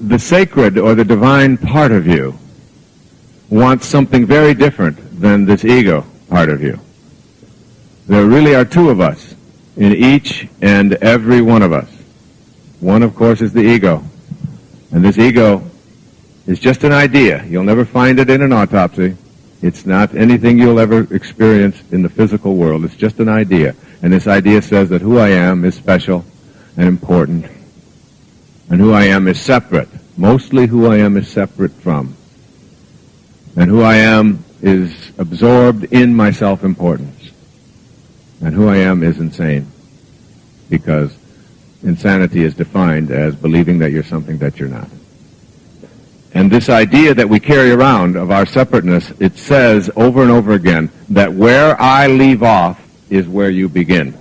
the sacred or the divine part of you wants something very different than this ego part of you. There really are two of us in each and every one of us. One, of course, is the ego. And this ego is just an idea. You'll never find it in an autopsy. It's not anything you'll ever experience in the physical world. It's just an idea. And this idea says that who I am is special and important. And who I am is separate. Mostly who I am is separate from. And who I am is absorbed in my self-importance. And who I am is insane. Because insanity is defined as believing that you're something that you're not. And this idea that we carry around of our separateness, it says over and over again that where I leave off is where you begin.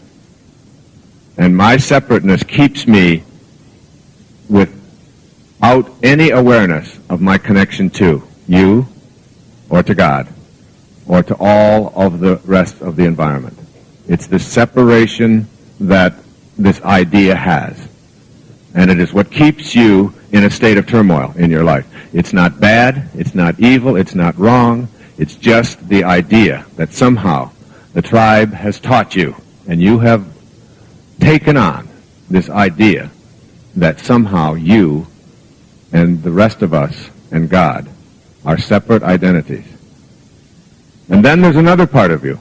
And my separateness keeps me without any awareness of my connection to you or to God or to all of the rest of the environment. It's the separation that this idea has. And it is what keeps you in a state of turmoil in your life. It's not bad, it's not evil, it's not wrong. It's just the idea that somehow the tribe has taught you, and you have taken on this idea that somehow you and the rest of us and God are separate identities. And then there's another part of you,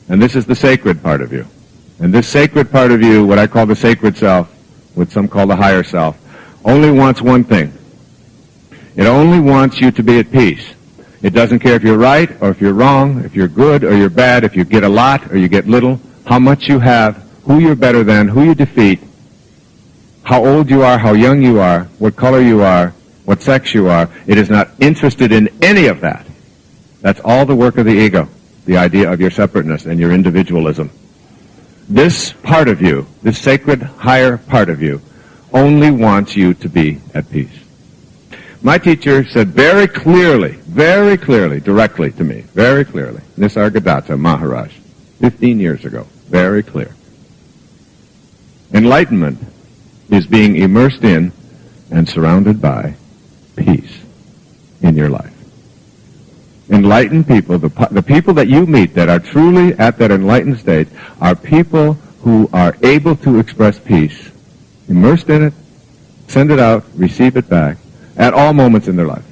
and this is the sacred part of you. And this sacred part of you, what I call the sacred self, what some call the higher self, only wants one thing. It only wants you to be at peace. It doesn't care if you're right or if you're wrong, if you're good or you're bad, if you get a lot or you get little, how much you have, who you're better than, who you defeat, how old you are, how young you are, what color you are, what sex you are. It is not interested in any of that. That's all the work of the ego, the idea of your separateness and your individualism. This part of you, this sacred higher part of you, only wants you to be at peace. My teacher said very clearly, directly to me, very clearly, Nisargadatta Maharaj, 15 years ago, very clear. Enlightenment is being immersed in and surrounded by peace in your life. Enlightened people, the people that you meet that are truly at that enlightened state, are people who are able to express peace, immersed in it, send it out, receive it back, at all moments in their life.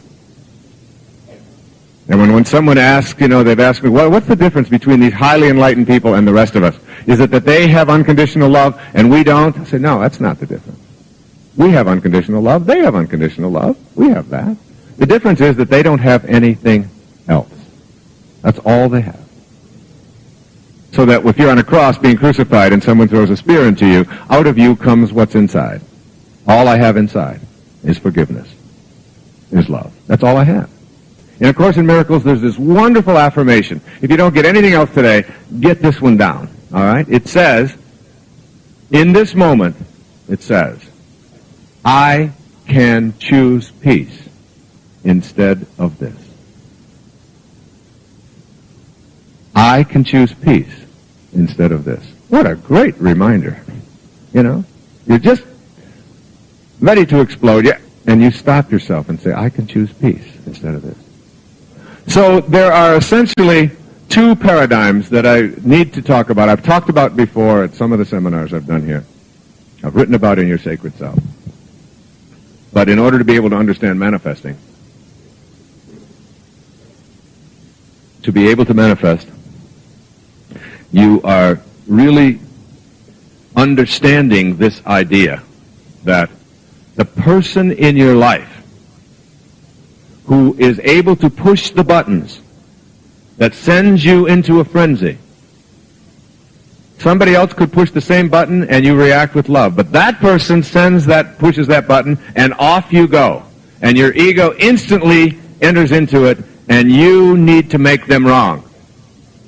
And when someone asks, they've asked me, what's the difference between these highly enlightened people and the rest of us? Is it that they have unconditional love and we don't? I say, no, that's not the difference. We have unconditional love. They have unconditional love. We have that. The difference is that they don't have anything else. That's all they have. So that if you're on a cross being crucified and someone throws a spear into you, out of you comes what's inside. All I have inside is forgiveness, is love. That's all I have. In A Course in Miracles, there's this wonderful affirmation. If you don't get anything else today, get this one down, all right? It says, in this moment, it says, I can choose peace instead of this. I can choose peace instead of this. What a great reminder. You're just ready to explode, and you stop yourself and say, I can choose peace instead of this. So there are essentially two paradigms that I need to talk about. I've talked about before at some of the seminars I've done here. I've written about in your sacred self. But in order to be able to understand manifesting, to be able to manifest, you are really understanding this idea that the person in your life who is able to push the buttons that sends you into a frenzy, somebody else could push the same button and you react with love, but that person pushes that button and off you go, and your ego instantly enters into it, and you need to make them wrong.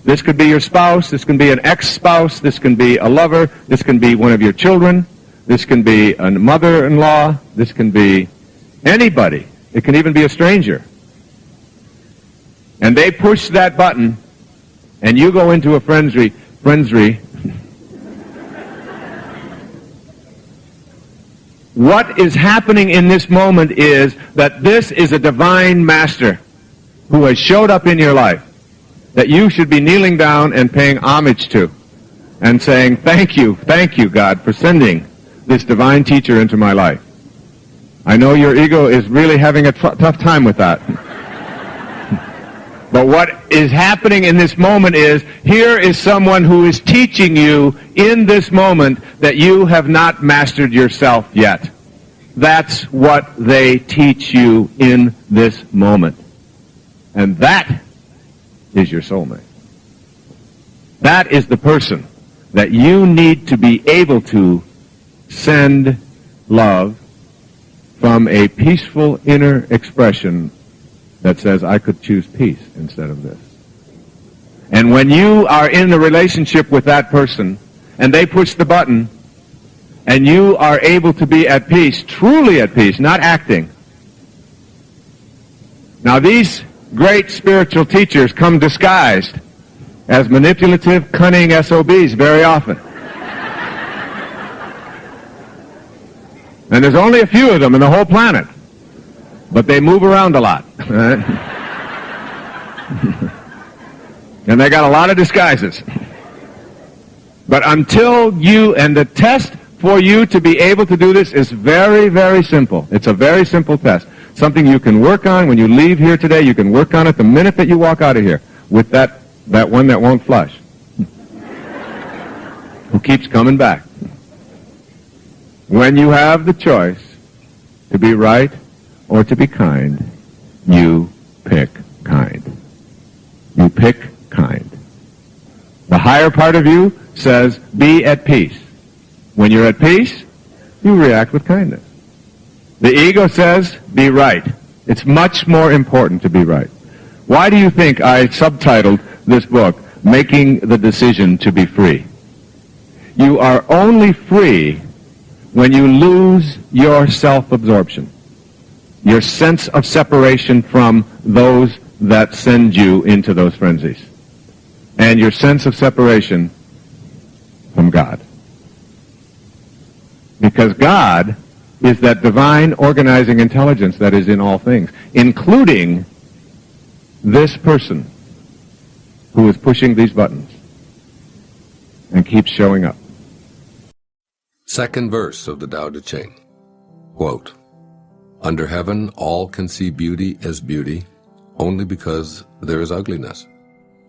This could be your spouse, this can be an ex-spouse, this can be a lover, this can be one of your children, this can be a mother-in-law, this can be anybody. It can even be a stranger. And they push that button, and you go into a frenzy, What is happening in this moment is that this is a divine master who has showed up in your life that you should be kneeling down and paying homage to and saying, thank you, God, for sending this divine teacher into my life. I know your ego is really having a tough time with that. But what is happening in this moment is, here is someone who is teaching you in this moment that you have not mastered yourself yet. That's what they teach you in this moment. And that is your soulmate. That is the person that you need to be able to send love from a peaceful inner expression that says, I could choose peace instead of this. And when you are in a relationship with that person, and they push the button, and you are able to be at peace, truly at peace, not acting. Now these great spiritual teachers come disguised as manipulative, cunning SOBs very often. And there's only a few of them in the whole planet. But they move around a lot. Right? And they got a lot of disguises. But until you, and the test for you to be able to do this is very, very simple. It's a very simple test. Something you can work on when you leave here today. You can work on it the minute that you walk out of here with that one that won't flush. Who keeps coming back. When you have the choice to be right or to be kind, you pick kind. You pick kind. The higher part of you says, be at peace. When you're at peace, you react with kindness. The ego says, be right. It's much more important to be right. Why do you think I subtitled this book, Making the Decision to be Free? You are only free when you lose your self-absorption, your sense of separation from those that send you into those frenzies, and your sense of separation from God. Because God is that divine organizing intelligence that is in all things, including this person who is pushing these buttons and keeps showing up. Second verse of the Tao Te Ching. Quote, under heaven all can see beauty as beauty only because there is ugliness.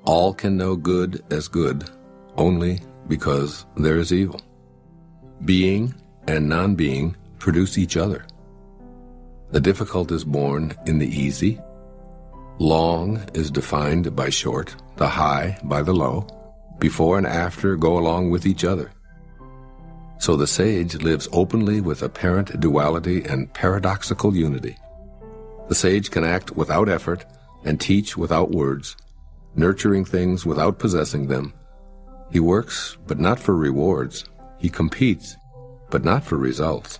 All can know good as good only because there is evil. Being and non-being produce each other. The difficult is born in the easy. Long is defined by short, the high by the low. Before and after go along with each other. So the sage lives openly with apparent duality and paradoxical unity. The sage can act without effort and teach without words, nurturing things without possessing them. He works, but not for rewards. He competes, but not for results.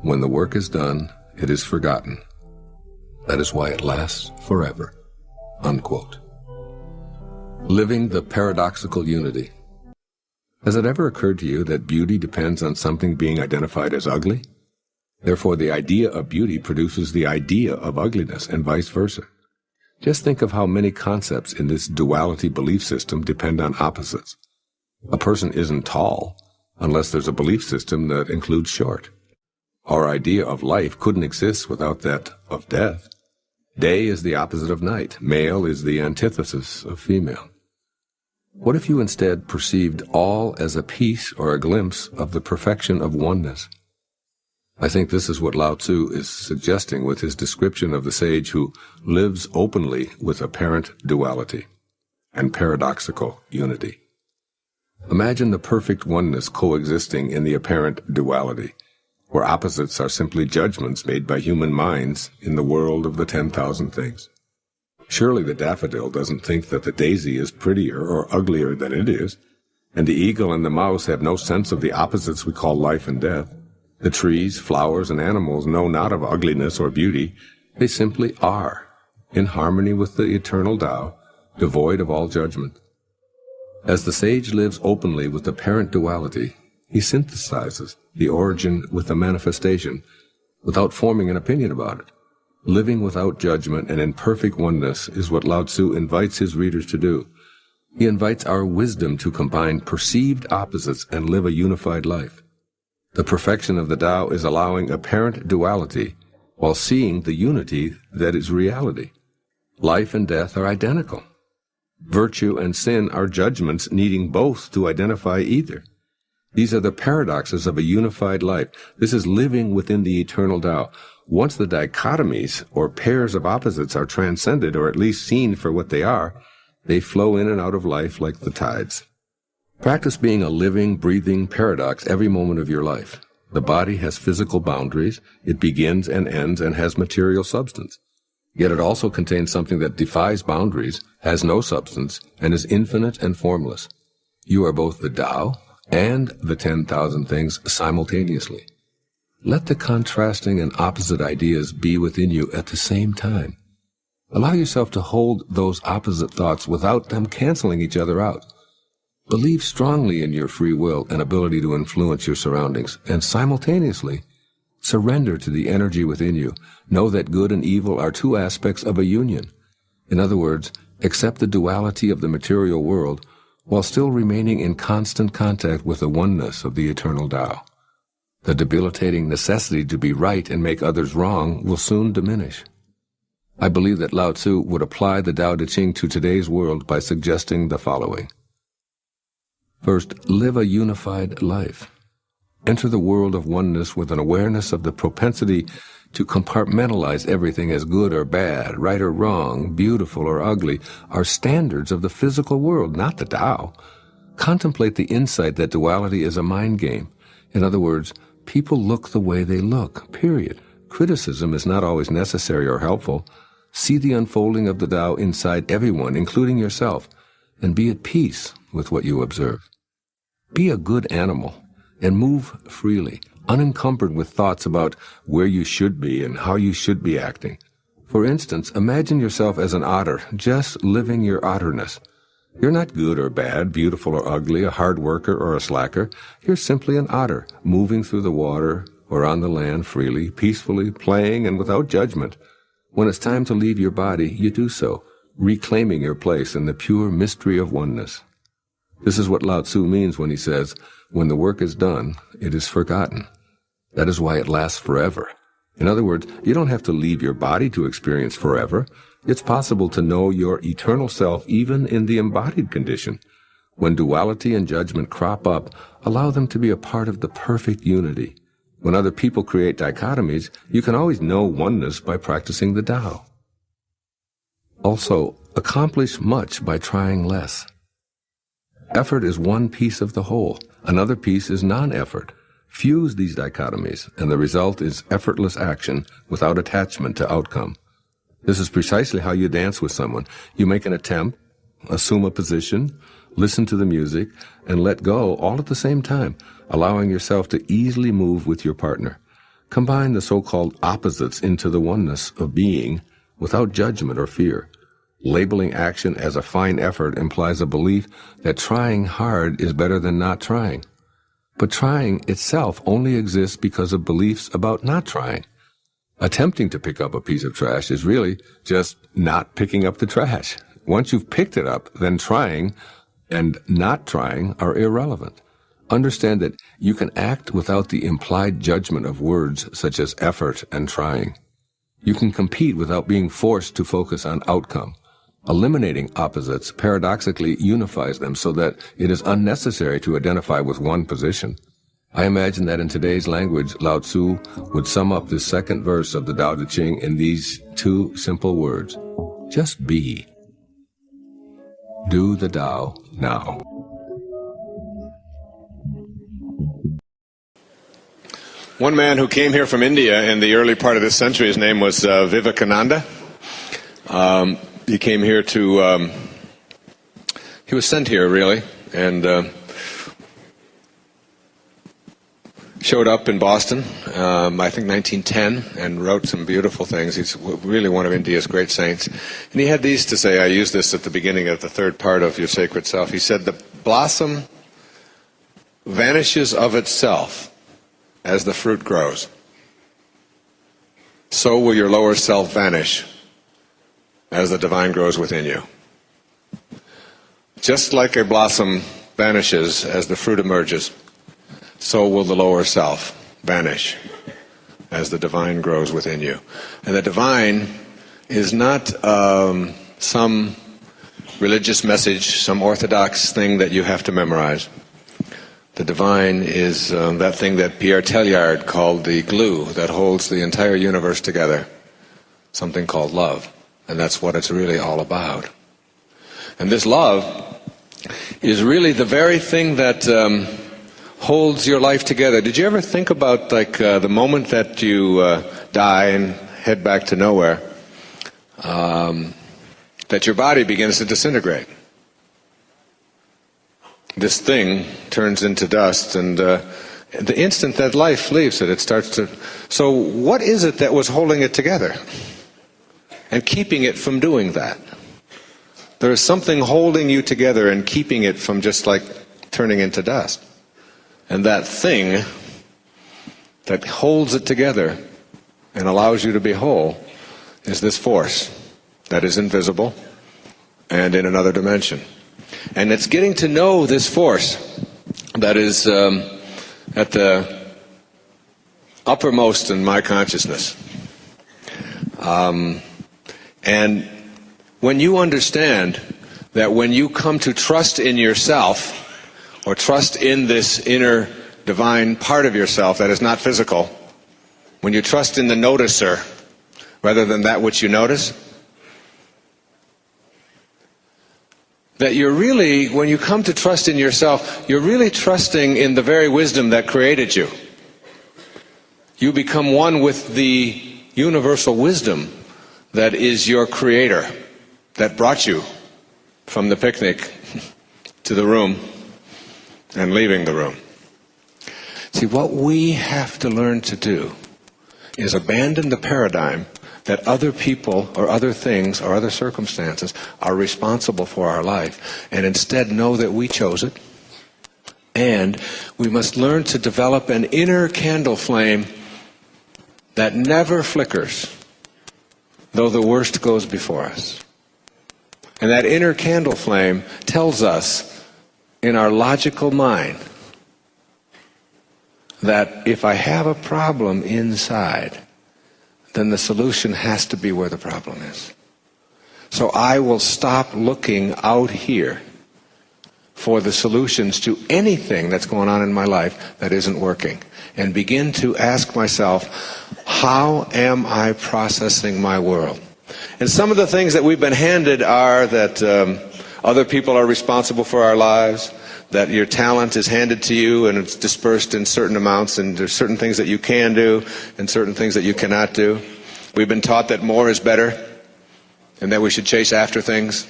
When the work is done, it is forgotten. That is why it lasts forever. Unquote. Living the paradoxical unity. Has it ever occurred to you that beauty depends on something being identified as ugly? Therefore, the idea of beauty produces the idea of ugliness, and vice versa. Just think of how many concepts in this duality belief system depend on opposites. A person isn't tall unless there's a belief system that includes short. Our idea of life couldn't exist without that of death. Day is the opposite of night. Male is the antithesis of female. What if you instead perceived all as a piece or a glimpse of the perfection of oneness? I think this is what Lao Tzu is suggesting with his description of the sage who lives openly with apparent duality and paradoxical unity. Imagine the perfect oneness coexisting in the apparent duality, where opposites are simply judgments made by human minds in the world of the 10,000 things. Surely the daffodil doesn't think that the daisy is prettier or uglier than it is, and the eagle and the mouse have no sense of the opposites we call life and death. The trees, flowers, and animals know not of ugliness or beauty. They simply are, in harmony with the eternal Tao, devoid of all judgment. As the sage lives openly with apparent duality, He synthesizes the origin with the manifestation without forming an opinion about it. Living without judgment and in perfect oneness is what Lao Tzu invites his readers to do. He invites our wisdom to combine perceived opposites and live a unified life. The perfection of the Tao is allowing apparent duality while seeing the unity that is reality. Life and death are identical. Virtue and sin are judgments needing both to identify either. These are the paradoxes of a unified life. This is living within the eternal Tao. Once the dichotomies or pairs of opposites are transcended, or at least seen for what they are, they flow in and out of life like the tides. Practice being a living, breathing paradox every moment of your life. The body has physical boundaries. It begins and ends and has material substance. Yet it also contains something that defies boundaries, has no substance, and is infinite and formless. You are both the Tao and the 10,000 things simultaneously. Let the contrasting and opposite ideas be within you at the same time. Allow yourself to hold those opposite thoughts without them canceling each other out. Believe strongly in your free will and ability to influence your surroundings, and simultaneously surrender to the energy within you. Know that good and evil are two aspects of a union. In other words, accept the duality of the material world while still remaining in constant contact with the oneness of the eternal Tao. The debilitating necessity to be right and make others wrong will soon diminish. I believe that Lao Tzu would apply the Tao Te Ching to today's world by suggesting the following. First, live a unified life. Enter the world of oneness with an awareness of the propensity to compartmentalize everything as good or bad, right or wrong, beautiful or ugly, are standards of the physical world, not the Tao. Contemplate the insight that duality is a mind game. In other words, people look the way they look, period. Criticism is not always necessary or helpful. See the unfolding of the Tao inside everyone, including yourself, and be at peace with what you observe. Be a good animal and move freely, unencumbered with thoughts about where you should be and how you should be acting. For instance, imagine yourself as an otter, just living your otterness. You're not good or bad, beautiful or ugly, a hard worker or a slacker. You're simply an otter, moving through the water or on the land freely, peacefully, playing and without judgment. When it's time to leave your body, you do so, reclaiming your place in the pure mystery of oneness. This is what Lao Tzu means when he says, when the work is done, it is forgotten. That is why it lasts forever. In other words, you don't have to leave your body to experience forever. It's possible to know your eternal self even in the embodied condition. When duality and judgment crop up, allow them to be a part of the perfect unity. When other people create dichotomies, you can always know oneness by practicing the Tao. Also, accomplish much by trying less. Effort is one piece of the whole. Another piece is non-effort. Fuse these dichotomies, and the result is effortless action without attachment to outcome. This is precisely how you dance with someone. You make an attempt, assume a position, listen to the music, and let go all at the same time, allowing yourself to easily move with your partner. Combine the so-called opposites into the oneness of being without judgment or fear. Labeling action as a fine effort implies a belief that trying hard is better than not trying. But trying itself only exists because of beliefs about not trying. Attempting to pick up a piece of trash is really just not picking up the trash. Once you've picked it up, then trying and not trying are irrelevant. Understand that you can act without the implied judgment of words such as effort and trying. You can compete without being forced to focus on outcome. Eliminating opposites paradoxically unifies them so that it is unnecessary to identify with one position. I imagine that in today's language, Lao Tzu would sum up this second verse of the Tao Te Ching in these two simple words. Just be. Do the Tao now. One man who came here from India in the early part of this century, his name was Vivekananda. He came here he was sent here really, and showed up in Boston, I think 1910, and wrote some beautiful things. He's really one of India's great saints. And he had these to say. I used this at the beginning of the third part of Your Sacred Self. He said, the blossom vanishes of itself as the fruit grows, so will your lower self vanish as the divine grows within you. Just like a blossom vanishes as the fruit emerges, so will the lower self vanish as the divine grows within you. And the divine is not some religious message, some orthodox thing that you have to memorize. The divine is that thing that Pierre Teilhard called the glue that holds the entire universe together, something called love. And that's what it's really all about. And this love is really the very thing that holds your life together. Did you ever think about the moment that you die and head back to nowhere, that your body begins to disintegrate? This thing turns into dust, and the instant that life leaves it, it starts to... So what is it that was holding it together and keeping it from doing that? There is something holding you together and keeping it from just turning into dust. And that thing that holds it together and allows you to be whole is this force that is invisible and in another dimension. And it's getting to know this force that is at the uppermost in my consciousness. And when you understand that when you come to trust in yourself, or trust in this inner divine part of yourself that is not physical, when you trust in the noticer rather than that which you notice, that you're really, when you come to trust in yourself, you're really trusting in the very wisdom that created you. You become one with the universal wisdom that is your creator, that brought you from the picnic to the room and leaving the room. See, what we have to learn to do is abandon the paradigm that other people or other things or other circumstances are responsible for our life, and instead know that we chose it. And we must learn to develop an inner candle flame that never flickers, though the worst goes before us. And that inner candle flame tells us in our logical mind that if I have a problem inside, then the solution has to be where the problem is. So I will stop looking out here for the solutions to anything that's going on in my life that isn't working, and begin to ask myself, how am I processing my world? And some of the things that we've been handed are that other people are responsible for our lives, that your talent is handed to you and it's dispersed in certain amounts, and there's certain things that you can do and certain things that you cannot do. We've been taught that more is better and that we should chase after things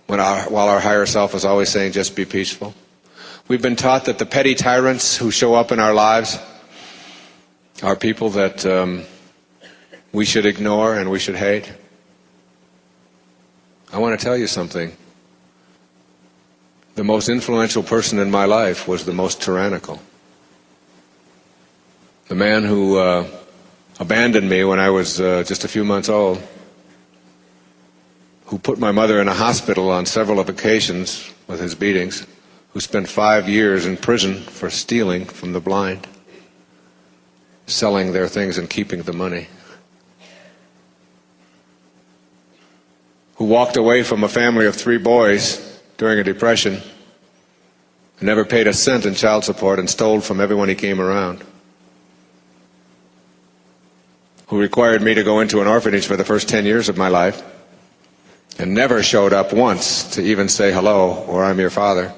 while our higher self is always saying just be peaceful. We've been taught that the petty tyrants who show up in our lives are people that we should ignore and we should hate. I want to tell you something. The most influential person in my life was the most tyrannical. The man who abandoned me when I was just a few months old, who put my mother in a hospital on several occasions with his beatings, who spent 5 years in prison for stealing from the blind, selling their things and keeping the money, who walked away from a family of 3 boys during a depression and never paid a cent in child support and stole from everyone he came around, who required me to go into an orphanage for the first 10 years of my life and never showed up once to even say hello or I'm your father,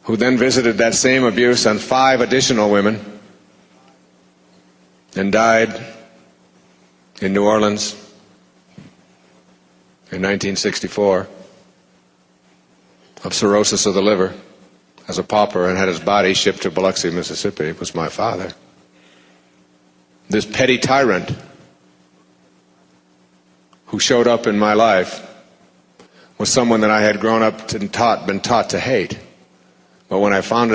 who then visited that same abuse on 5 additional women and died in New Orleans in 1964 of cirrhosis of the liver as a pauper and had his body shipped to Biloxi, Mississippi, was my father. This petty tyrant who showed up in my life was someone that I had grown up and been taught to hate. But when I found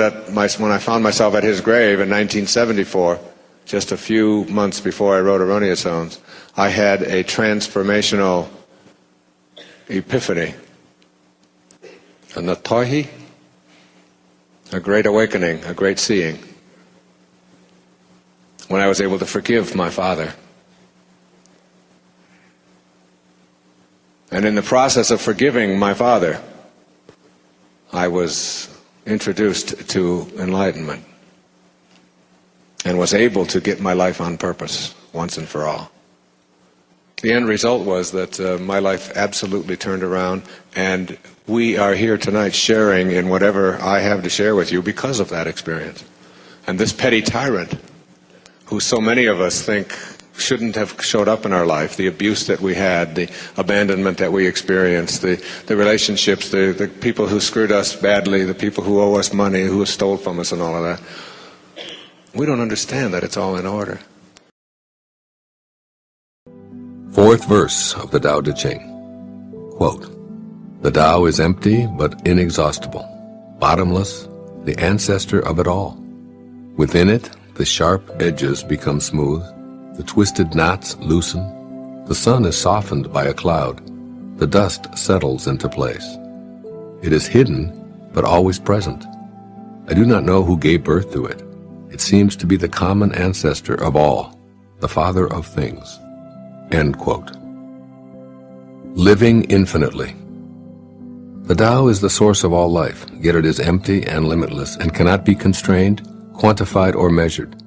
myself at his grave in 1974, just a few months before I wrote Erroneous Zones, I had a transformational epiphany. A natohi, a great awakening, a great seeing, when I was able to forgive my father. And in the process of forgiving my father, I was introduced to enlightenment and was able to get my life on purpose once and for all. The end result was that my life absolutely turned around, and we are here tonight sharing in whatever I have to share with you because of that experience. And this petty tyrant, who so many of us think shouldn't have showed up in our life, the abuse that we had, the abandonment that we experienced, the relationships, the people who screwed us badly, the people who owe us money, who stole from us and all of that, we don't understand that it's all in order. Fourth verse of the Tao Te Ching. Quote, "The Tao is empty but inexhaustible, bottomless, the ancestor of it all. Within it, the sharp edges become smooth, the twisted knots loosen, the sun is softened by a cloud, the dust settles into place. It is hidden, but always present. I do not know who gave birth to it. It seems to be the common ancestor of all, the father of things." End quote. Living infinitely. The Tao is the source of all life, yet it is empty and limitless and cannot be constrained, quantified, or measured.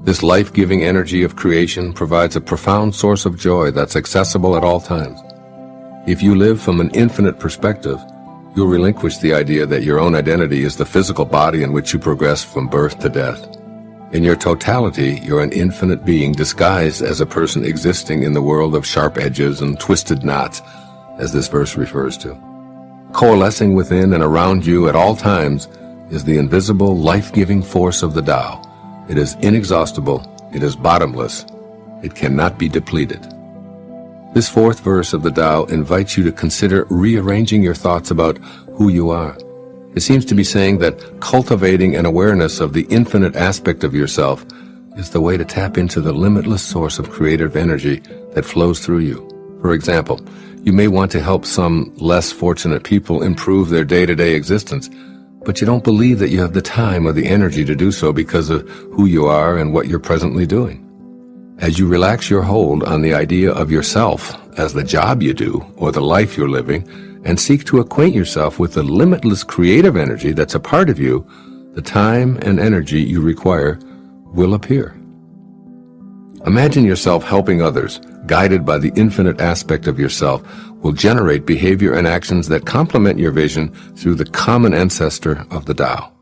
This life-giving energy of creation provides a profound source of joy that's accessible at all times. If you live from an infinite perspective, you'll relinquish the idea that your own identity is the physical body in which you progress from birth to death. In your totality, you're an infinite being disguised as a person existing in the world of sharp edges and twisted knots, as this verse refers to. Coalescing within and around you at all times is the invisible, life-giving force of the Tao. It is inexhaustible, it is bottomless, it cannot be depleted. This fourth verse of the Tao invites you to consider rearranging your thoughts about who you are. It seems to be saying that cultivating an awareness of the infinite aspect of yourself is the way to tap into the limitless source of creative energy that flows through you. For example, you may want to help some less fortunate people improve their day-to-day existence, but you don't believe that you have the time or the energy to do so because of who you are and what you're presently doing. As you relax your hold on the idea of yourself as the job you do or the life you're living, and seek to acquaint yourself with the limitless creative energy that's a part of you, the time and energy you require will appear. Imagine yourself helping others, guided by the infinite aspect of yourself, will generate behavior and actions that complement your vision through the common ancestor of the Tao.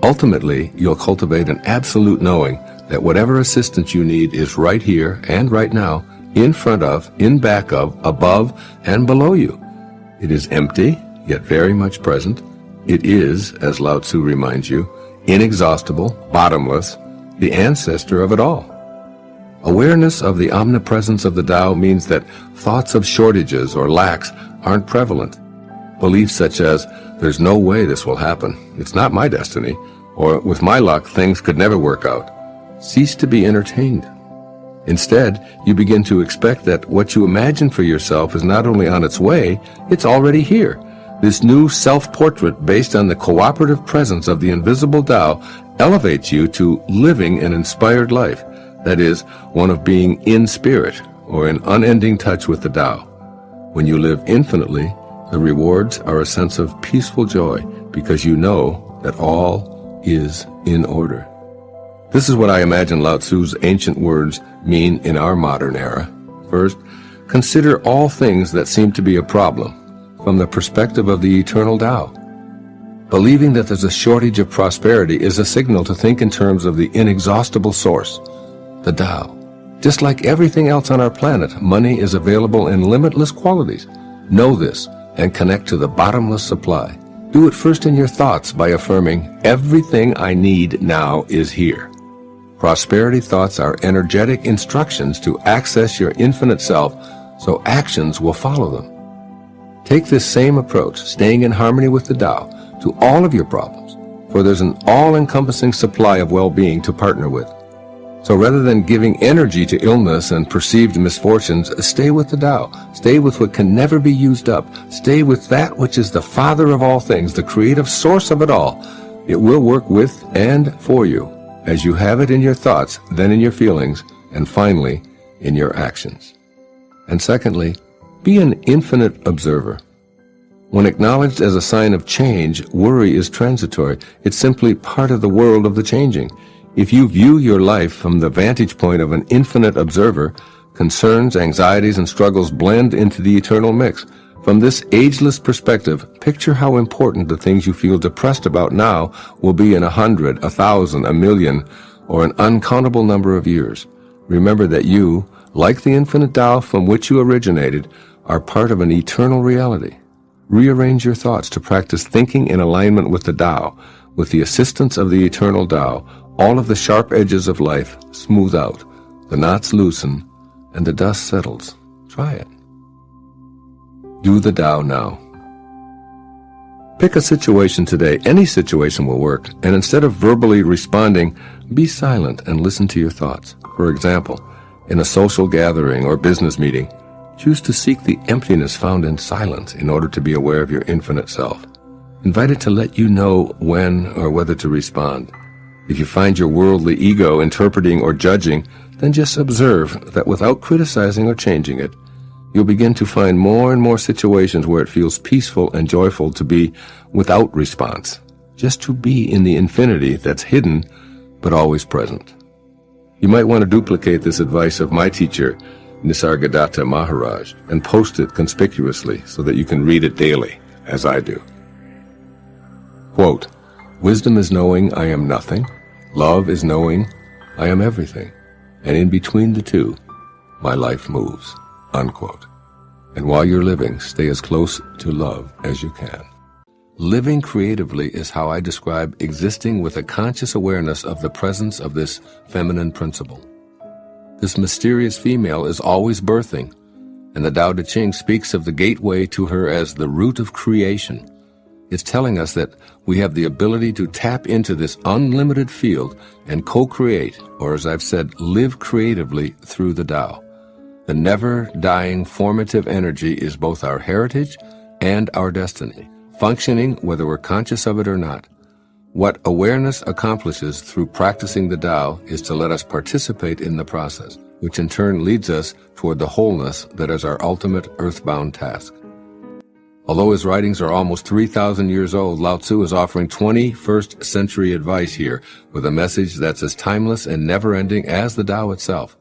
Ultimately, you'll cultivate an absolute knowing that whatever assistance you need is right here and right now, in front of, in back of, above, and below you. It is empty, yet very much present. It is, as Lao Tzu reminds you, inexhaustible, bottomless, the ancestor of it all. Awareness of the omnipresence of the Tao means that thoughts of shortages or lacks aren't prevalent. Beliefs such as, "There's no way this will happen, it's not my destiny," or "With my luck, things could never work out," cease to be entertained. Instead, you begin to expect that what you imagine for yourself is not only on its way, it's already here. This new self-portrait based on the cooperative presence of the invisible Tao elevates you to living an inspired life, that is, one of being in spirit, or in unending touch with the Tao. When you live infinitely, the rewards are a sense of peaceful joy, because you know that all is in order. This is what I imagine Lao Tzu's ancient words mean in our modern era. First, consider all things that seem to be a problem from the perspective of the eternal Tao. Believing that there's a shortage of prosperity is a signal to think in terms of the inexhaustible source, the Tao. Just like everything else on our planet, money is available in limitless quantities. Know this and connect to the bottomless supply. Do it first in your thoughts by affirming, "Everything I need now is here." Prosperity thoughts are energetic instructions to access your infinite self, so actions will follow them. Take this same approach, staying in harmony with the Tao, to all of your problems, for there's an all-encompassing supply of well-being to partner with. So rather than giving energy to illness and perceived misfortunes, stay with the Tao. Stay with what can never be used up. Stay with that which is the Father of all things, the creative source of it all. It will work with and for you, as you have it in your thoughts, then in your feelings, and finally, in your actions. And secondly, be an infinite observer. When acknowledged as a sign of change, worry is transitory. It's simply part of the world of the changing. If you view your life from the vantage point of an infinite observer, concerns, anxieties, and struggles blend into the eternal mix. From this ageless perspective, picture how important the things you feel depressed about now will be in 100, 1,000, 1,000,000, or an uncountable number of years. Remember that you, like the infinite Tao from which you originated, are part of an eternal reality. Rearrange your thoughts to practice thinking in alignment with the Tao. With the assistance of the eternal Tao, all of the sharp edges of life smooth out, the knots loosen, and the dust settles. Try it. Do the Tao now. Pick a situation today. Any situation will work, and instead of verbally responding, be silent and listen to your thoughts. For example, in a social gathering or business meeting, choose to seek the emptiness found in silence in order to be aware of your infinite self. Invite it to let you know when or whether to respond. If you find your worldly ego interpreting or judging, then just observe that without criticizing or changing it, you'll begin to find more and more situations where it feels peaceful and joyful to be without response, just to be in the infinity that's hidden but always present. You might want to duplicate this advice of my teacher, Nisargadatta Maharaj, and post it conspicuously so that you can read it daily, as I do. Quote, "Wisdom is knowing I am nothing. Love is knowing I am everything. And in between the two, my life moves." Unquote. And while you're living, stay as close to love as you can. Living creatively is how I describe existing with a conscious awareness of the presence of this feminine principle. This mysterious female is always birthing, and the Tao Te Ching speaks of the gateway to her as the root of creation. It's telling us that we have the ability to tap into this unlimited field and co-create, or as I've said, live creatively through the Tao. The never-dying formative energy is both our heritage and our destiny, functioning whether we're conscious of it or not. What awareness accomplishes through practicing the Tao is to let us participate in the process, which in turn leads us toward the wholeness that is our ultimate earthbound task. Although his writings are almost 3,000 years old, Lao Tzu is offering 21st century advice here with a message that's as timeless and never-ending as the Tao itself.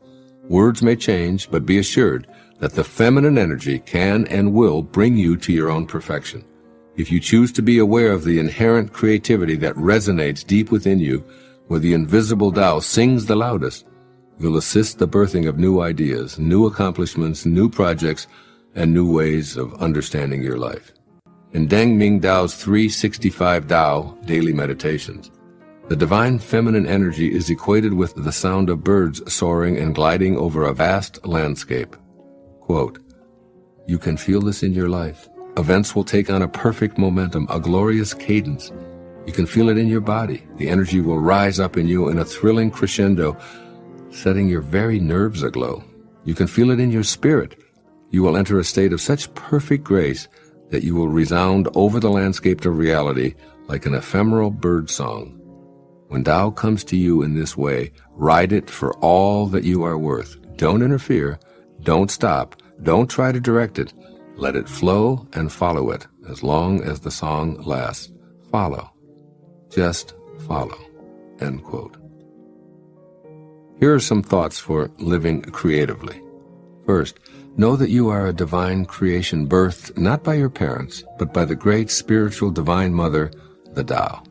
Words may change, but be assured that the feminine energy can and will bring you to your own perfection. If you choose to be aware of the inherent creativity that resonates deep within you, where the invisible Tao sings the loudest, you'll assist the birthing of new ideas, new accomplishments, new projects, and new ways of understanding your life. In Deng Ming Dao's 365 Tao daily meditations, the divine feminine energy is equated with the sound of birds soaring and gliding over a vast landscape. Quote, "You can feel this in your life. Events will take on a perfect momentum, a glorious cadence. You can feel it in your body. The energy will rise up in you in a thrilling crescendo, setting your very nerves aglow. You can feel it in your spirit. You will enter a state of such perfect grace that you will resound over the landscape of reality like an ephemeral bird song. When Tao comes to you in this way, ride it for all that you are worth. Don't interfere. Don't stop. Don't try to direct it. Let it flow and follow it as long as the song lasts. Follow. Just follow." End quote. Here are some thoughts for living creatively. First, know that you are a divine creation birthed not by your parents, but by the great spiritual divine mother, the Tao.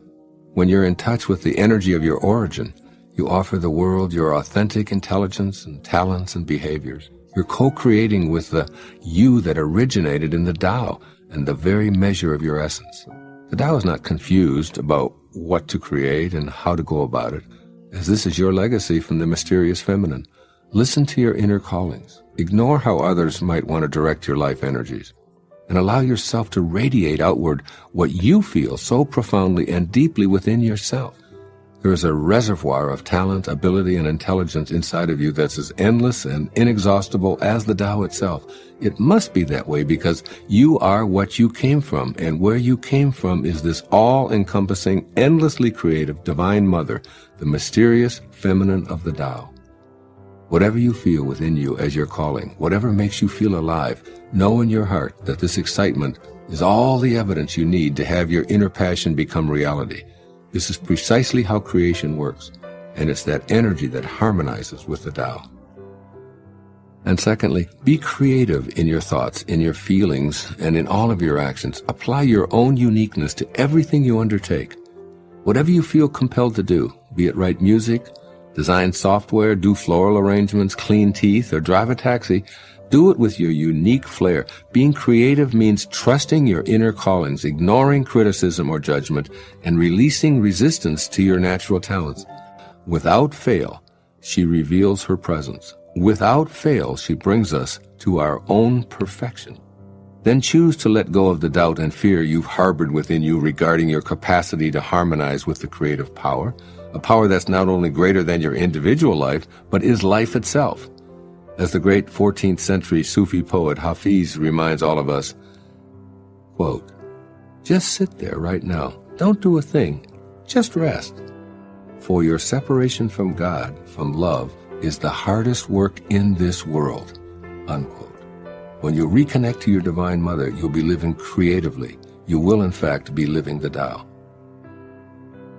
When you're in touch with the energy of your origin, you offer the world your authentic intelligence and talents and behaviors. You're co-creating with the you that originated in the Tao and the very measure of your essence. The Tao is not confused about what to create and how to go about it, as this is your legacy from the mysterious feminine. Listen to your inner callings. Ignore how others might want to direct your life energies. and allow yourself to radiate outward what you feel so profoundly and deeply within yourself. There is a reservoir of talent, ability, and intelligence inside of you that's as endless and inexhaustible as the Tao itself. It must be that way because you are what you came from, and where you came from is this all-encompassing, endlessly creative Divine Mother, the mysterious feminine of the Tao. Whatever you feel within you as your calling, whatever makes you feel alive, know in your heart that this excitement is all the evidence you need to have your inner passion become reality. This is precisely how creation works, and it's that energy that harmonizes with the Tao. And secondly, be creative in your thoughts, in your feelings, and in all of your actions. Apply your own uniqueness to everything you undertake. Whatever you feel compelled to do, be it write music, design software, do floral arrangements, clean teeth, or drive a taxi, do it with your unique flair. Being creative means trusting your inner callings, ignoring criticism or judgment, and releasing resistance to your natural talents. Without fail, she reveals her presence. Without fail, she brings us to our own perfection. Then choose to let go of the doubt and fear you've harbored within you regarding your capacity to harmonize with the creative power, a power that's not only greater than your individual life, but is life itself. As the great 14th century Sufi poet Hafiz reminds all of us, quote, "Just sit there right now. Don't do a thing. Just rest. For your separation from God, from love, is the hardest work in this world." Unquote. When you reconnect to your Divine Mother, you'll be living creatively. You will, in fact, be living the Tao.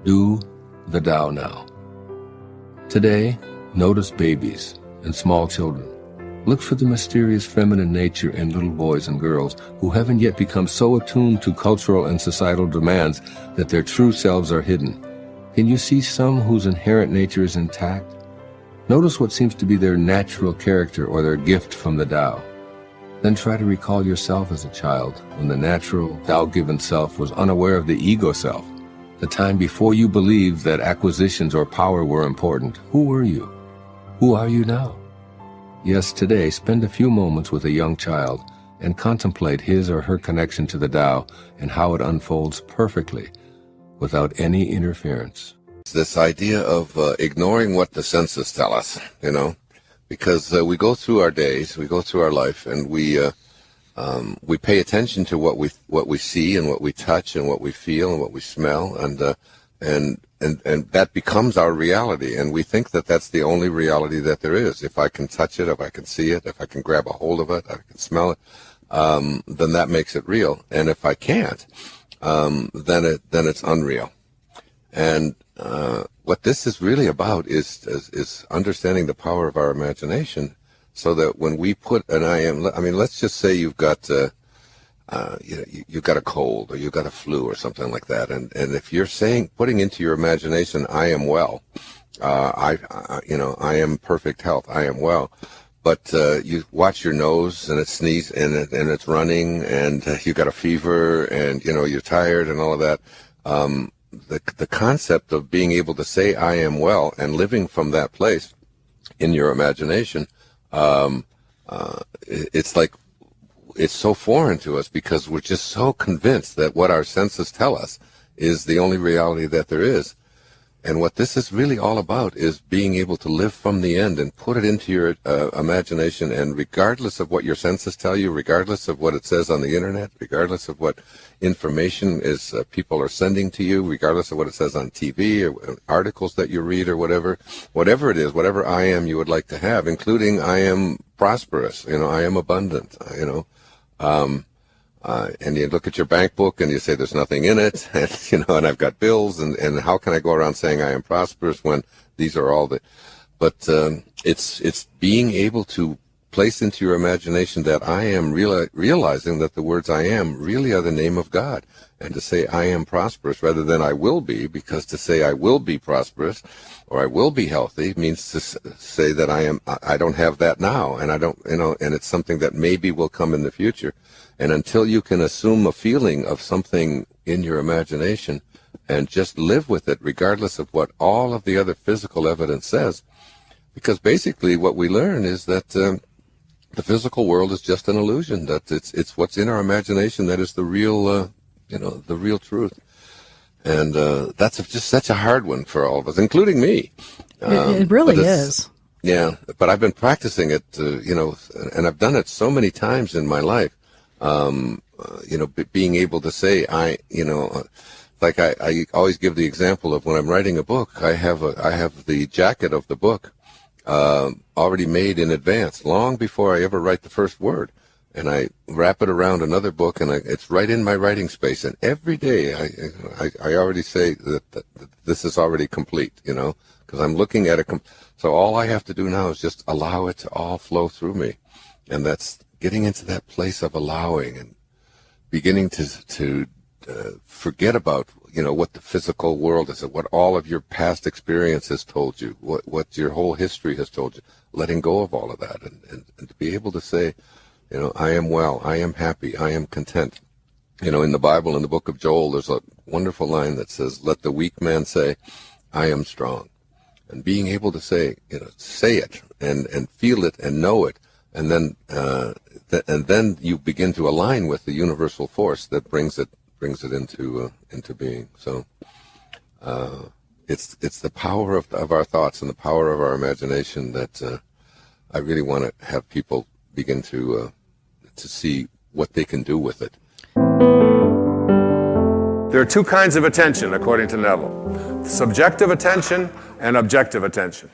Do the Tao now. Today, notice babies and small children. Look for the mysterious feminine nature in little boys and girls who haven't yet become so attuned to cultural and societal demands that their true selves are hidden. Can you see some whose inherent nature is intact? Notice what seems to be their natural character or their gift from the Tao. Then try to recall yourself as a child when the natural, Tao-given self was unaware of the ego self. The time before you believed that acquisitions or power were important. Who were you? Who are you now? Yes, today, spend a few moments with a young child and contemplate his or her connection to the Tao and how it unfolds perfectly, without any interference. This idea of ignoring what the senses tell us, because we go through our days, we go through our life, and we pay attention to what we see and what we touch and what we feel and what we smell, and that becomes our reality, and we think that that's the only reality that there is. If I can touch it, if I can see it, if I can grab a hold of it, I can smell it, then that makes it real. And if I can't, then it's unreal. And what this is really about is understanding the power of our imagination, so that when we put an I am, let's just say you've got you've got a cold or you've got a flu or something like that, and if you're putting into your imagination, I am well, I am perfect health, I am well, but you watch your nose and it sneezes and it's running, and you got a fever, and you're tired and all of that. The concept of being able to say I am well and living from that place in your imagination, it's like, it's so foreign to us because we're just so convinced that what our senses tell us is the only reality that there is. And what this is really all about is being able to live from the end and put it into your imagination, and regardless of what your senses tell you, regardless of what it says on the internet, regardless of what information people are sending to you, regardless of what it says on TV or articles that you read or whatever it is, whatever I am you would like to have, including I am prosperous, I am abundant, and you look at your bank book and you say there's nothing in it, and and I've got bills, and how can I go around saying I am prosperous when these are all but it's being able to place into your imagination that I am realizing that the words I am really are the name of God, and to say I am prosperous rather than I will be, because to say I will be prosperous or I will be healthy means to say that I don't have that now, and I don't, and it's something that maybe will come in the future. And until you can assume a feeling of something in your imagination and just live with it regardless of what all of the other physical evidence says, because basically what we learn is that the physical world is just an illusion. That it's what's in our imagination that is the real, the real truth. And that's just such a hard one for all of us, including me. It really is. Yeah, but I've been practicing it, and I've done it so many times in my life. Being able to say, I always give the example of when I'm writing a book, I have the jacket of the book already made in advance, long before I ever write the first word. And I wrap it around another book, and it's right in my writing space. And every day I already say that this is already complete, because I'm looking at it. So all I have to do now is just allow it to all flow through me. And that's getting into that place of allowing and beginning to forget about, what the physical world is, what all of your past experience has told you, what your whole history has told you, letting go of all of that and to be able to say, I am well, I am happy, I am content. In the Bible, in the book of Joel, there's a wonderful line that says, let the weak man say, I am strong. And being able to say it and feel it and know it, and then you begin to align with the universal force that brings it into being. So it's the power of our thoughts and the power of our imagination that I really want to have people begin to see what they can do with it. There are two kinds of attention, according to Neville: subjective attention and objective attention.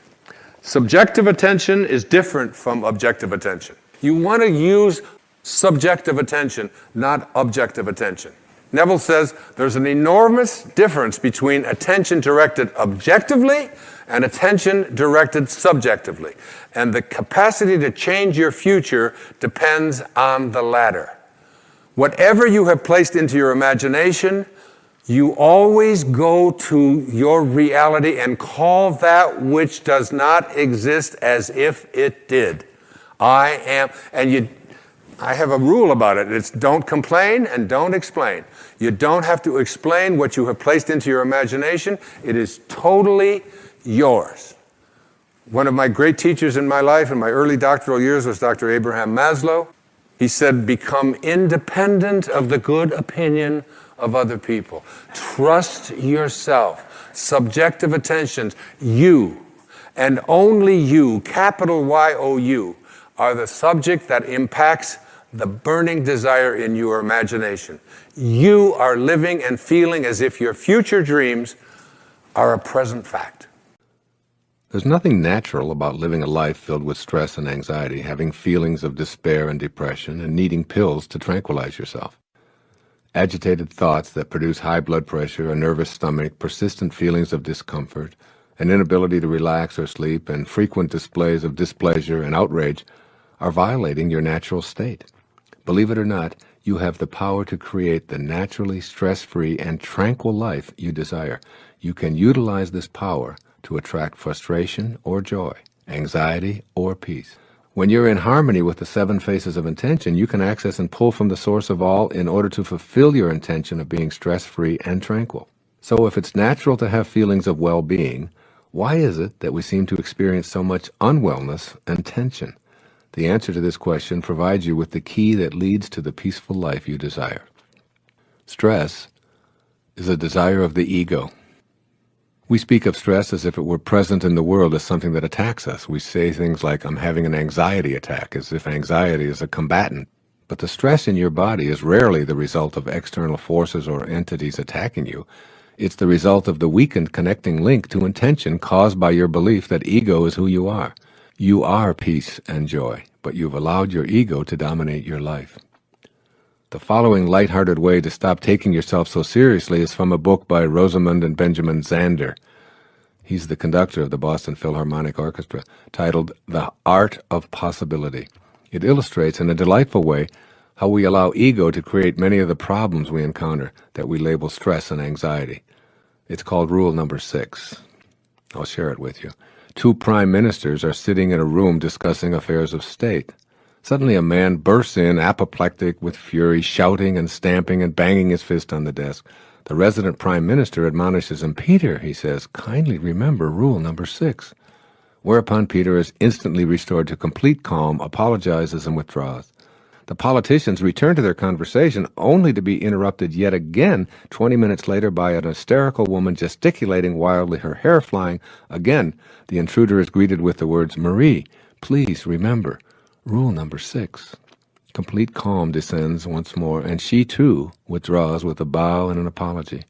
Subjective attention is different from objective attention. You want to use subjective attention, not objective attention. Neville says there's an enormous difference between attention directed objectively and attention directed subjectively. And the capacity to change your future depends on the latter. Whatever you have placed into your imagination, you always go to your reality and call that which does not exist as if it did. I have a rule about it. It's don't complain and don't explain. You don't have to explain what you have placed into your imagination. It is totally yours. One of my great teachers in my life in my early doctoral years was Dr. Abraham Maslow. He said, become independent of the good opinion of other people. Trust yourself. Subjective attentions, you, and only you, capital Y-O-U, are the subject that impacts the burning desire in your imagination. You are living and feeling as if your future dreams are a present fact. There's nothing natural about living a life filled with stress and anxiety, having feelings of despair and depression, and needing pills to tranquilize yourself. Agitated thoughts that produce high blood pressure, a nervous stomach, persistent feelings of discomfort, an inability to relax or sleep, and frequent displays of displeasure and outrage are violating your natural state. Believe it or not, you have the power to create the naturally stress-free and tranquil life you desire. You can utilize this power to attract frustration or joy, anxiety or peace. When you're in harmony with the 7 faces of intention, you can access and pull from the source of all in order to fulfill your intention of being stress-free and tranquil. So if it's natural to have feelings of well-being, why is it that we seem to experience so much unwellness and tension? The answer to this question provides you with the key that leads to the peaceful life you desire. Stress is a desire of the ego. We speak of stress as if it were present in the world as something that attacks us. We say things like, I'm having an anxiety attack, as if anxiety is a combatant. But the stress in your body is rarely the result of external forces or entities attacking you. It's the result of the weakened connecting link to intention caused by your belief that ego is who you are. You are peace and joy, but you've allowed your ego to dominate your life. The following lighthearted way to stop taking yourself so seriously is from a book by Rosamund and Benjamin Zander. He's the conductor of the Boston Philharmonic Orchestra, titled The Art of Possibility. It illustrates in a delightful way how we allow ego to create many of the problems we encounter that we label stress and anxiety. It's called Rule Number 6. I'll share it with you. 2 prime ministers are sitting in a room discussing affairs of state. Suddenly a man bursts in, apoplectic with fury, shouting and stamping and banging his fist on the desk. The resident prime minister admonishes him. Peter, he says, kindly remember rule number 6. Whereupon Peter is instantly restored to complete calm, apologizes, and withdraws. The politicians return to their conversation only to be interrupted yet again 20 minutes later by an hysterical woman gesticulating wildly, her hair flying. Again, the intruder is greeted with the words, "Marie, please remember, rule number 6. Complete calm descends once more, and she too withdraws with a bow and an apology.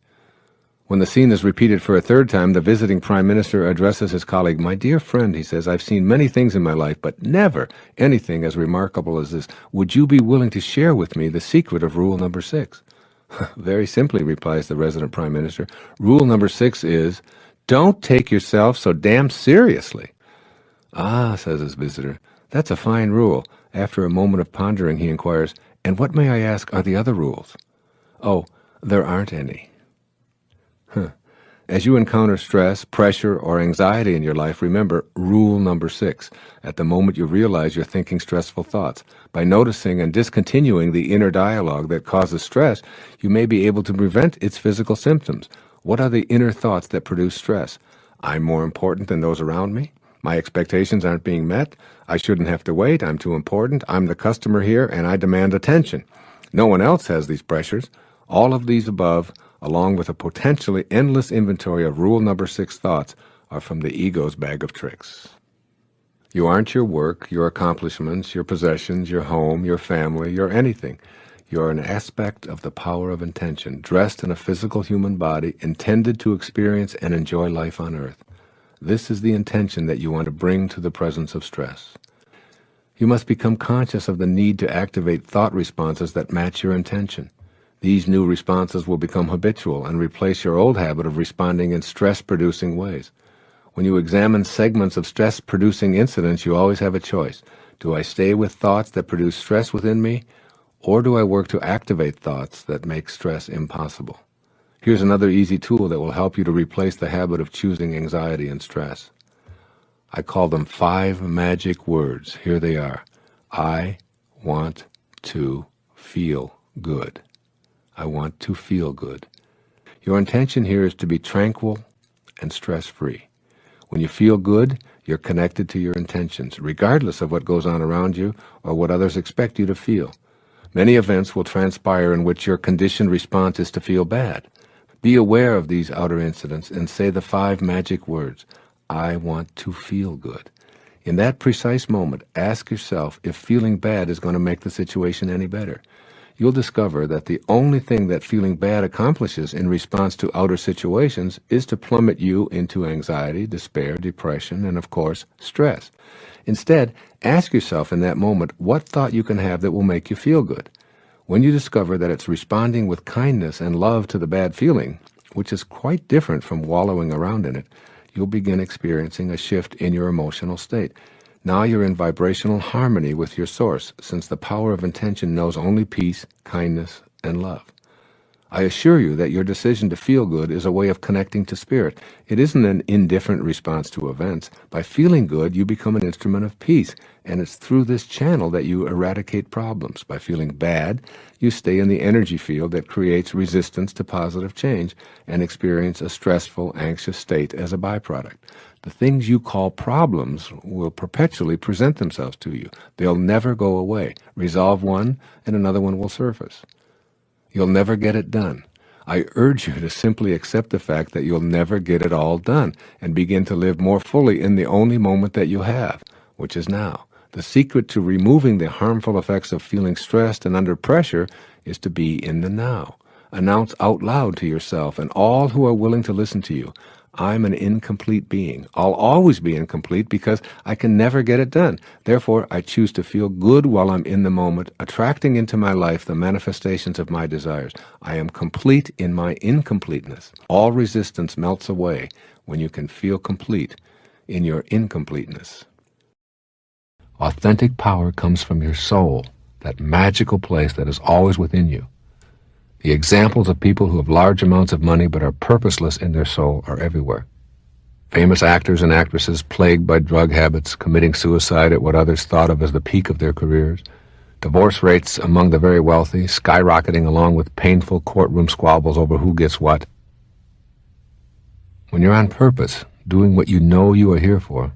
When the scene is repeated for a third time, the visiting prime minister addresses his colleague. "My dear friend," he says, "I've seen many things in my life, but never anything as remarkable as this. Would you be willing to share with me the secret of rule number 6? "Very simply," replies the resident prime minister. "Rule number 6 is, don't take yourself so damn seriously." "Ah," says his visitor, "that's a fine rule." After a moment of pondering, he inquires, "And what, may I ask, are the other rules?" "Oh, there aren't any." As you encounter stress, pressure, or anxiety in your life, remember rule number 6. At the moment you realize you're thinking stressful thoughts, by noticing and discontinuing the inner dialogue that causes stress, you may be able to prevent its physical symptoms. What are the inner thoughts that produce stress? I'm more important than those around me. My expectations aren't being met. I shouldn't have to wait. I'm too important. I'm the customer here, and I demand attention. No one else has these pressures. All of these above, along with a potentially endless inventory of rule number 6 thoughts, are from the ego's bag of tricks. You aren't your work, your accomplishments, your possessions, your home, your family, your anything. You're an aspect of the power of intention, dressed in a physical human body, intended to experience and enjoy life on earth. This is the intention that you want to bring to the presence of stress. You must become conscious of the need to activate thought responses that match your intention. These new responses will become habitual and replace your old habit of responding in stress-producing ways. When you examine segments of stress-producing incidents, you always have a choice. Do I stay with thoughts that produce stress within me, or do I work to activate thoughts that make stress impossible? Here's another easy tool that will help you to replace the habit of choosing anxiety and stress. I call them 5 magic words. Here they are. I want to feel good. I want to feel good. Your intention here is to be tranquil and stress-free. When you feel good, you're connected to your intentions, regardless of what goes on around you or what others expect you to feel. Many events will transpire in which your conditioned response is to feel bad. Be aware of these outer incidents and say the 5 magic words. I want to feel good. In that precise moment, ask yourself if feeling bad is going to make the situation any better. You'll discover that the only thing that feeling bad accomplishes in response to outer situations is to plummet you into anxiety, despair, depression, and of course, stress. Instead, ask yourself in that moment what thought you can have that will make you feel good. When you discover that it's responding with kindness and love to the bad feeling, which is quite different from wallowing around in it, you'll begin experiencing a shift in your emotional state. Now you're in vibrational harmony with your source, since the power of intention knows only peace, kindness, and love. I assure you that your decision to feel good is a way of connecting to spirit. It isn't an indifferent response to events. By feeling good, you become an instrument of peace, and it's through this channel that you eradicate problems. By feeling bad, you stay in the energy field that creates resistance to positive change and experience a stressful, anxious state as a byproduct. The things you call problems will perpetually present themselves to you. They'll never go away. Resolve one, and another one will surface. You'll never get it done. I urge you to simply accept the fact that you'll never get it all done and begin to live more fully in the only moment that you have, which is now. The secret to removing the harmful effects of feeling stressed and under pressure is to be in the now. Announce out loud to yourself and all who are willing to listen to you, I'm an incomplete being. I'll always be incomplete because I can never get it done. Therefore, I choose to feel good while I'm in the moment, attracting into my life the manifestations of my desires. I am complete in my incompleteness. All resistance melts away when you can feel complete in your incompleteness. Authentic power comes from your soul, that magical place that is always within you. The examples of people who have large amounts of money but are purposeless in their soul are everywhere. Famous actors and actresses plagued by drug habits, committing suicide at what others thought of as the peak of their careers. Divorce rates among the very wealthy skyrocketing along with painful courtroom squabbles over who gets what. When you're on purpose, doing what you know you are here for,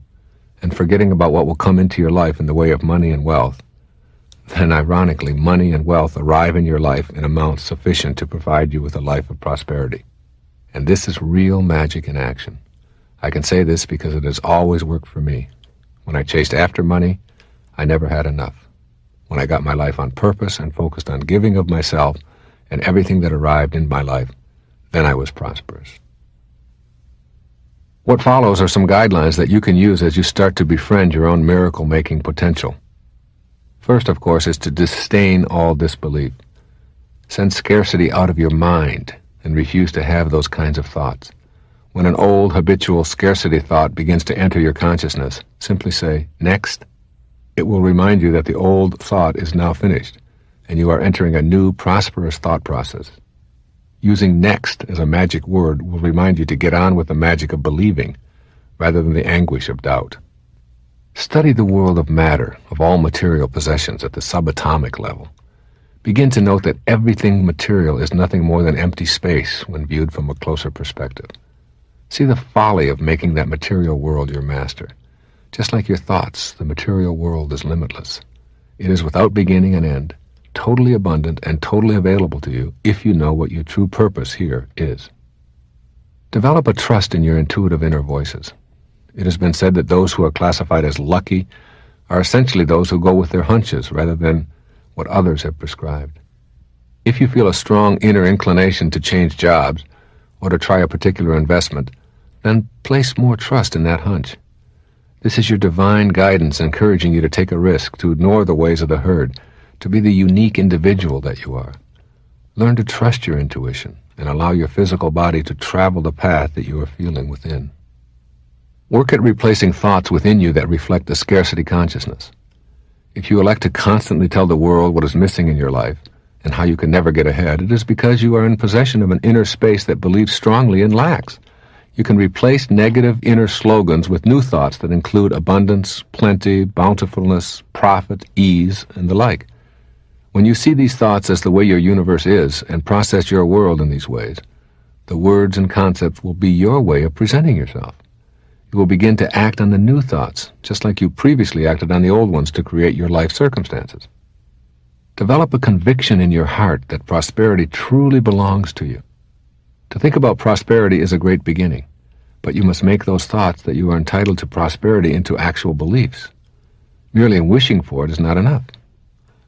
and forgetting about what will come into your life in the way of money and wealth, then ironically, money and wealth arrive in your life in amounts sufficient to provide you with a life of prosperity. And this is real magic in action. I can say this because it has always worked for me. When I chased after money, I never had enough. When I got my life on purpose and focused on giving of myself and everything that arrived in my life, then I was prosperous. What follows are some guidelines that you can use as you start to befriend your own miracle-making potential. First, of course, is to disdain all disbelief. Send scarcity out of your mind and refuse to have those kinds of thoughts. When an old, habitual scarcity thought begins to enter your consciousness, simply say, "Next." It will remind you that the old thought is now finished, and you are entering a new, prosperous thought process. Using "next" as a magic word will remind you to get on with the magic of believing, rather than the anguish of doubt. Study the world of matter, of all material possessions at the subatomic level. Begin to note that everything material is nothing more than empty space when viewed from a closer perspective. See the folly of making that material world your master. Just like your thoughts, the material world is limitless. It is without beginning and end, totally abundant and totally available to you if you know what your true purpose here is. Develop a trust in your intuitive inner voices. It has been said that those who are classified as lucky are essentially those who go with their hunches rather than what others have prescribed. If you feel a strong inner inclination to change jobs or to try a particular investment, then place more trust in that hunch. This is your divine guidance encouraging you to take a risk, to ignore the ways of the herd, to be the unique individual that you are. Learn to trust your intuition and allow your physical body to travel the path that you are feeling within. Work at replacing thoughts within you that reflect the scarcity consciousness. If you elect to constantly tell the world what is missing in your life and how you can never get ahead, it is because you are in possession of an inner space that believes strongly in lacks. You can replace negative inner slogans with new thoughts that include abundance, plenty, bountifulness, profit, ease, and the like. When you see these thoughts as the way your universe is and process your world in these ways, the words and concepts will be your way of presenting yourself. You will begin to act on the new thoughts, just like you previously acted on the old ones to create your life circumstances. Develop a conviction in your heart that prosperity truly belongs to you. To think about prosperity is a great beginning, but you must make those thoughts that you are entitled to prosperity into actual beliefs. Merely wishing for it is not enough,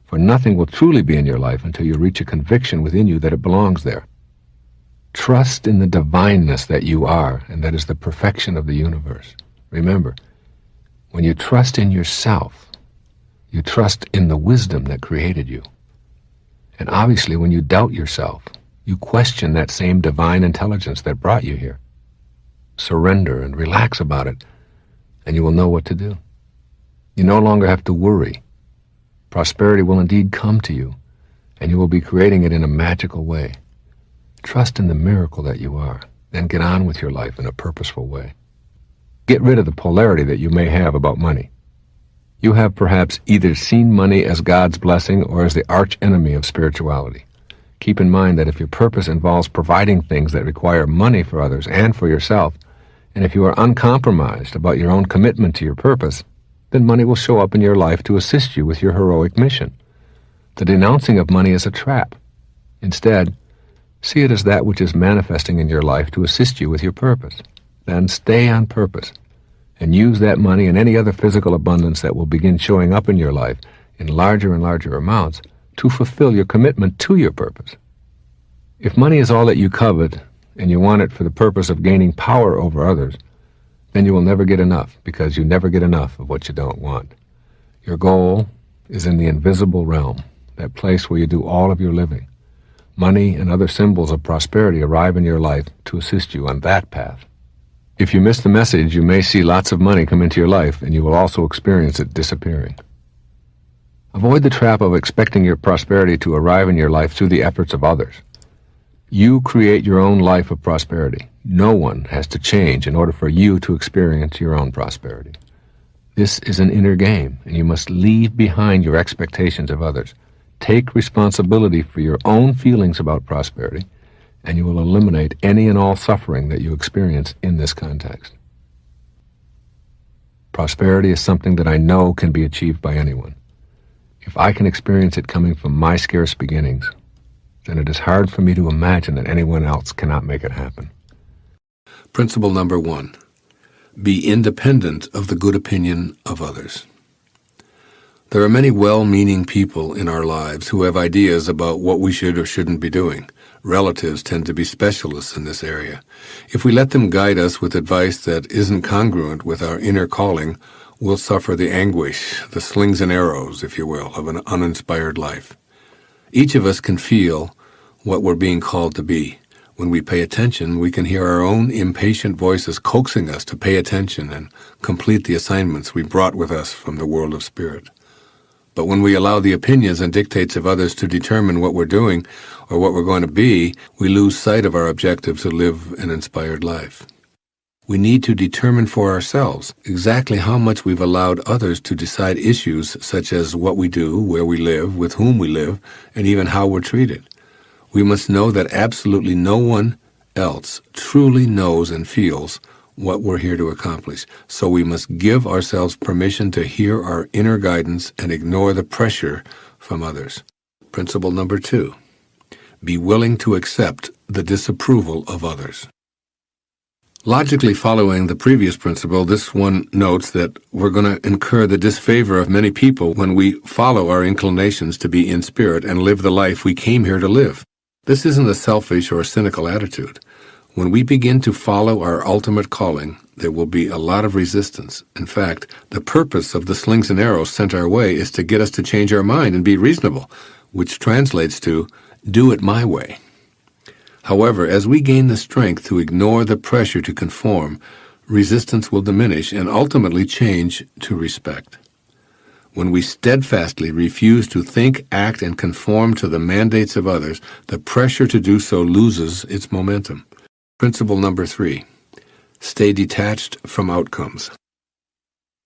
for nothing will truly be in your life until you reach a conviction within you that it belongs there. Trust in the divineness that you are, and that is the perfection of the universe. Remember, when you trust in yourself, you trust in the wisdom that created you. And obviously, when you doubt yourself, you question that same divine intelligence that brought you here. Surrender and relax about it, and you will know what to do. You no longer have to worry. Prosperity will indeed come to you, and you will be creating it in a magical way. Trust in the miracle that you are, then get on with your life in a purposeful way. Get rid of the polarity that you may have about money. You have perhaps either seen money as God's blessing or as the arch enemy of spirituality. Keep in mind that if your purpose involves providing things that require money for others and for yourself, and if you are uncompromised about your own commitment to your purpose, then money will show up in your life to assist you with your heroic mission. The denouncing of money is a trap. Instead, see it as that which is manifesting in your life to assist you with your purpose. Then stay on purpose and use that money and any other physical abundance that will begin showing up in your life in larger and larger amounts to fulfill your commitment to your purpose. If money is all that you covet and you want it for the purpose of gaining power over others, then you will never get enough, because you never get enough of what you don't want. Your goal is in the invisible realm, that place where you do all of your living. Money and other symbols of prosperity arrive in your life to assist you on that path. If you miss the message, you may see lots of money come into your life, and you will also experience it disappearing. Avoid the trap of expecting your prosperity to arrive in your life through the efforts of others. You create your own life of prosperity. No one has to change in order for you to experience your own prosperity. This is an inner game, and you must leave behind your expectations of others. Take responsibility for your own feelings about prosperity, and you will eliminate any and all suffering that you experience in this context. Prosperity is something that I know can be achieved by anyone. If I can experience it coming from my scarce beginnings, then it is hard for me to imagine that anyone else cannot make it happen. Principle number 1. Be independent of the good opinion of others. There are many well-meaning people in our lives who have ideas about what we should or shouldn't be doing. Relatives tend to be specialists in this area. If we let them guide us with advice that isn't congruent with our inner calling, we'll suffer the anguish, the slings and arrows, if you will, of an uninspired life. Each of us can feel what we're being called to be. When we pay attention, we can hear our own impatient voices coaxing us to pay attention and complete the assignments we brought with us from the world of spirit. But when we allow the opinions and dictates of others to determine what we're doing or what we're going to be, we lose sight of our objective to live an inspired life. We need to determine for ourselves exactly how much we've allowed others to decide issues such as what we do, where we live, with whom we live, and even how we're treated. We must know that absolutely no one else truly knows and feels what we're here to accomplish. So we must give ourselves permission to hear our inner guidance and ignore the pressure from others. Principle number 2. Be willing to accept the disapproval of others. Logically following the previous principle, this one notes that we're going to incur the disfavor of many people when we follow our inclinations to be in spirit and live the life we came here to live. This isn't a selfish or cynical attitude. When we begin to follow our ultimate calling, there will be a lot of resistance. In fact, the purpose of the slings and arrows sent our way is to get us to change our mind and be reasonable, which translates to, do it my way. However, as we gain the strength to ignore the pressure to conform, resistance will diminish and ultimately change to respect. When we steadfastly refuse to think, act, and conform to the mandates of others, the pressure to do so loses its momentum. Principle number 3. Stay detached from outcomes.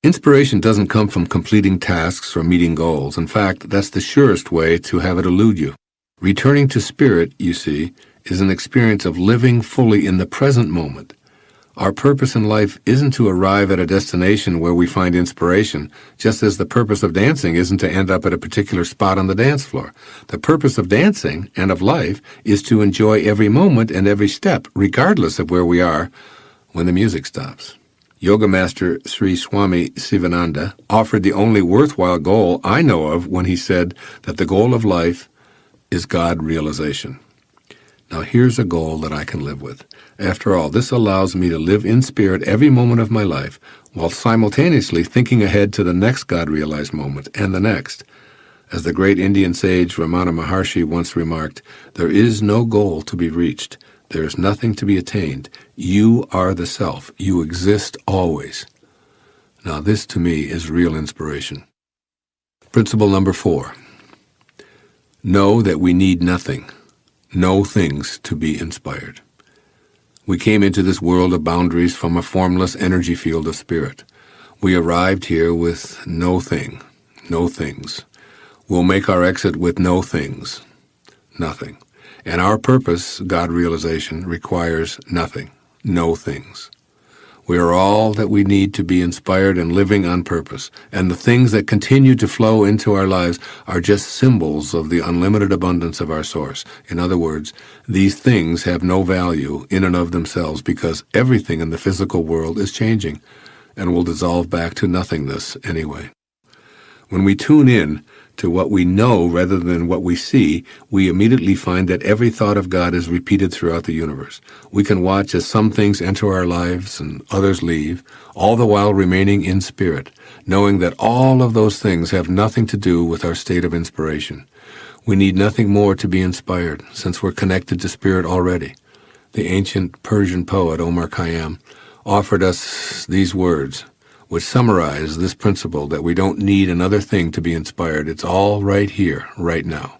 Inspiration doesn't come from completing tasks or meeting goals. In fact, that's the surest way to have it elude you. Returning to spirit, you see, is an experience of living fully in the present moment. Our purpose in life isn't to arrive at a destination where we find inspiration, just as the purpose of dancing isn't to end up at a particular spot on the dance floor. The purpose of dancing and of life is to enjoy every moment and every step, regardless of where we are when the music stops. Yoga Master Sri Swami Sivananda offered the only worthwhile goal I know of when he said that the goal of life is God realization. Now here's a goal that I can live with. After all, this allows me to live in spirit every moment of my life, while simultaneously thinking ahead to the next God-realized moment and the next. As the great Indian sage Ramana Maharshi once remarked, there is no goal to be reached. There is nothing to be attained. You are the self. You exist always. Now this to me is real inspiration. Principle number 4. Know that we need nothing. No things to be inspired. We came into this world of boundaries from a formless energy field of spirit. We arrived here with no thing, no things. We'll make our exit with no things, nothing. And our purpose, God realization, requires nothing, no things. We are all that we need to be inspired and living on purpose, and the things that continue to flow into our lives are just symbols of the unlimited abundance of our source. In other words, these things have no value in and of themselves because everything in the physical world is changing and will dissolve back to nothingness anyway. When we tune in to what we know rather than what we see, we immediately find that every thought of God is repeated throughout the universe. We can watch as some things enter our lives and others leave, all the while remaining in spirit, knowing that all of those things have nothing to do with our state of inspiration. We need nothing more to be inspired, since we're connected to spirit already. The ancient Persian poet Omar Khayyam offered us these words, which summarize this principle that we don't need another thing to be inspired. It's all right here, right now.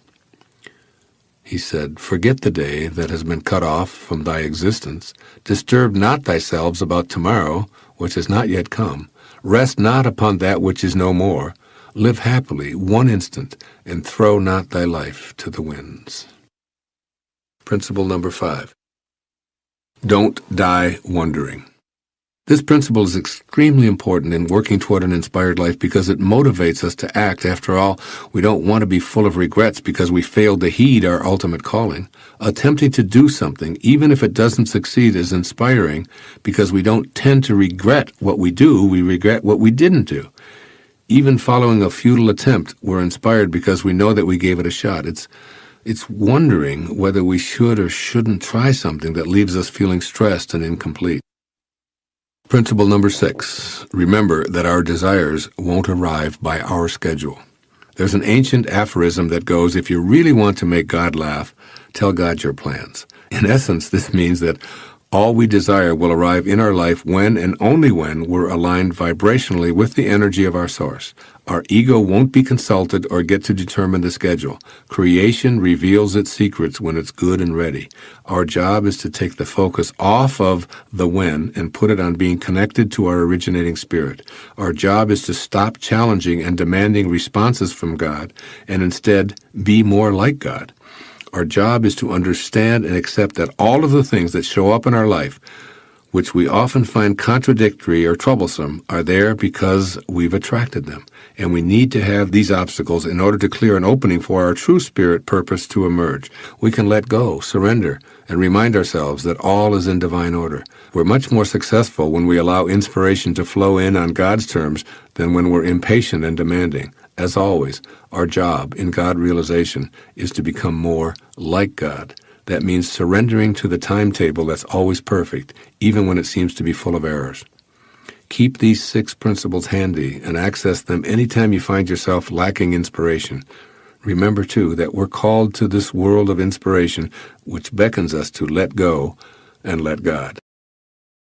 He said, "Forget the day that has been cut off from thy existence. Disturb not thyself about tomorrow, which has not yet come. Rest not upon that which is no more. Live happily one instant, and throw not thy life to the winds." Principle number 5. Don't die wondering. This principle is extremely important in working toward an inspired life because it motivates us to act. After all, we don't want to be full of regrets because we failed to heed our ultimate calling. Attempting to do something, even if it doesn't succeed, is inspiring because we don't tend to regret what we do, we regret what we didn't do. Even following a futile attempt, we're inspired because we know that we gave it a shot. It's wondering whether we should or shouldn't try something that leaves us feeling stressed and incomplete. Principle number 6, remember that our desires won't arrive by our schedule. There's an ancient aphorism that goes, if you really want to make God laugh, tell God your plans. In essence, this means that all we desire will arrive in our life when and only when we're aligned vibrationally with the energy of our source. Our ego won't be consulted or get to determine the schedule. Creation reveals its secrets when it's good and ready. Our job is to take the focus off of the when and put it on being connected to our originating spirit. Our job is to stop challenging and demanding responses from God and instead be more like God. Our job is to understand and accept that all of the things that show up in our life, which we often find contradictory or troublesome, are there because we've attracted them. And we need to have these obstacles in order to clear an opening for our true spirit purpose to emerge. We can let go, surrender, and remind ourselves that all is in divine order. We're much more successful when we allow inspiration to flow in on God's terms than when we're impatient and demanding. As always, our job in God realization is to become more like God. That means surrendering to the timetable that's always perfect, even when it seems to be full of errors. Keep these 6 principles handy and access them anytime you find yourself lacking inspiration. Remember, too, that we're called to this world of inspiration, which beckons us to let go and let God.